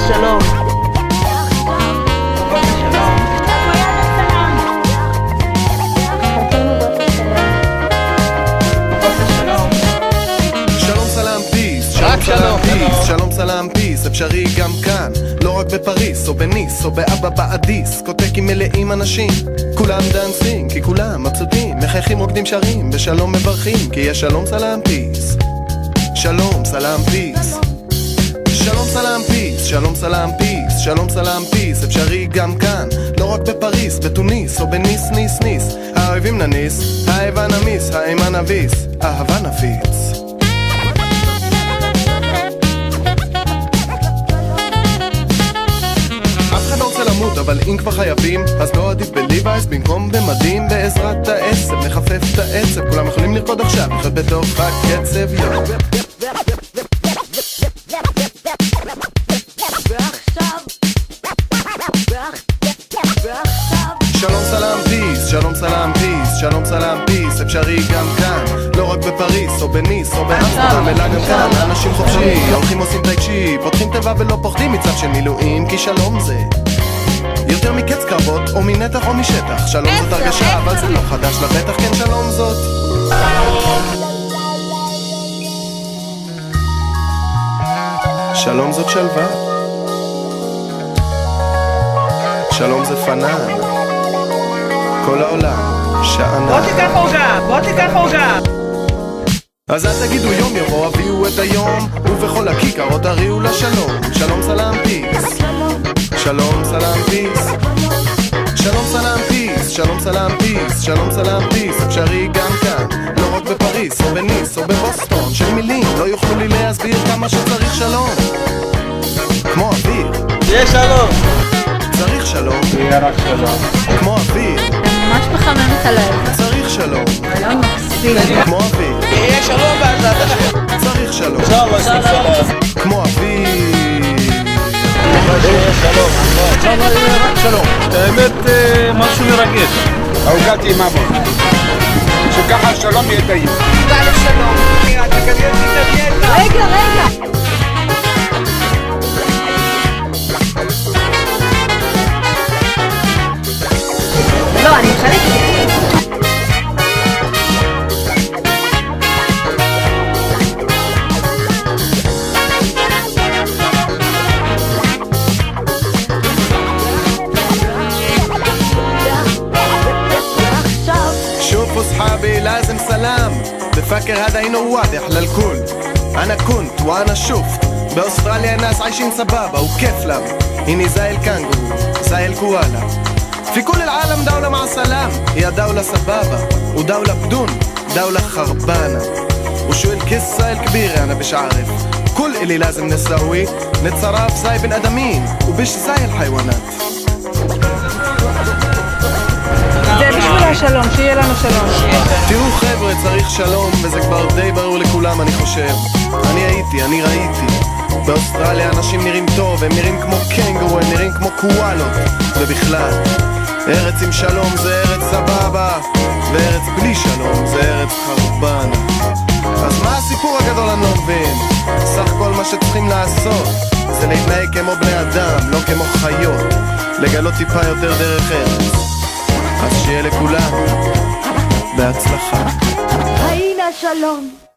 שלום. שלום סלאם פיס, אפשרי גם כאן, לא רק בפריס או בניס או באבא באדיס. קוטקים מלאים אנשים, כולם דאנסים כי כולם מבסוטים, מחייכים רוקדים שרים ושלום מברכים כי יש שלום סלאם פיס. שלום סלאם פיס, שלום סלאם פיס, שלום סלאם פיס, שלום סלאם פיס, אפשרי גם כאן, לא רק בפריס, בתוניס או בניס ניס ניס. האויבים נניס, האהבה נמיס, האימן אביס, אהבה נפיץ. אבל אם כבר חייבים, אז לא עדיף בליבייס במקום במדים. בעזרת העצב מחפף את העצב, כולם יכולים לרקוד עכשיו, לחיות בתוך הקצב. שלום סלאם פיס, שלום סלאם פיס, שלום סלאם פיס, אפשרי גם כאן, לא רק בפריס או בניס או באמסטרדם, אלא גם כאן. אנשים חופשי, הולכים עושים טייצ'י, פותחים טבע ולא פוחדים מצב של מילואים, כי שלום זה יותר מקץ קרבות או מנתח או משטח. שלום זאת הרגשה אבל זה לא חדש לבטח, כן שלום זאת שלום זאת שלווה, שלום זה פנן, כל העולם שענה. בוא תיקח עוגה, בוא תיקח עוגה. אז אל תגידו יום יום או הביאו את היום, ובכל הכיכרות תריעו לשלום. שלום סלאם פיס, שלום סלאם פיס, שלום סלאם פיס, שלום סלאם פיס, שלום סלאם פיס, אפשרי גם כאן, לא רק בפריס או בניס או בבוסטון, של מילים לא יוכלו לי להסביר כמה שצריך שלום. כמו אוויר, יש שלום, צריך שלום, יהיה רק שלום. כמו אוויר, ממש מחמם את הלב. צריך שלום, רעיון מקסים. כמו אוויר, יהיה שלום בעזרת השם. צריך שלום, שלום, כמו אוויר. עכשיו יהיה רק שלום. האמת, משהו מרגש. העוגה טעימה בו, שככה השלום יהיה טעים. תודה לשלום. רגע, רגע. לא, אני מחלקת. أصحابي لازم سلام بفكر هذا إنه واضح للكل. أنا كنت وأنا شفت بأستراليا ناس عايشين سبابة وكيف لهم، إني زي الكانجرو زي الكوالا. في كل العالم دولة مع سلام، هي دولة سبابة ودولة بدون دولة خربانة. وشو القصة الكبيرة أنا مش عارف، كل اللي لازم نسوي نتصرف زي بن أدمين وبش زي الحيوانات. זה בשביל השלום, שיהיה לנו שלום. תראו חבר'ה, צריך שלום, וזה כבר די ברור לכולם אני חושב. אני ראיתי באוסטרליה אנשים נראים טוב, הם נראים כמו קנגרו, הם נראים כמו קואלות. ובכלל, ארץ עם שלום זה ארץ סבבה, וארץ בלי שלום זה ארץ חרבנה. אז מה הסיפור הגדול אני לא מבין? סך כל מה שצריכים לעשות זה להתנהג כמו בני אדם, לא כמו חיות, לגלות טיפה יותר דרך ארץ. אז שיהיה לכולם בהצלחה. הנה שלום.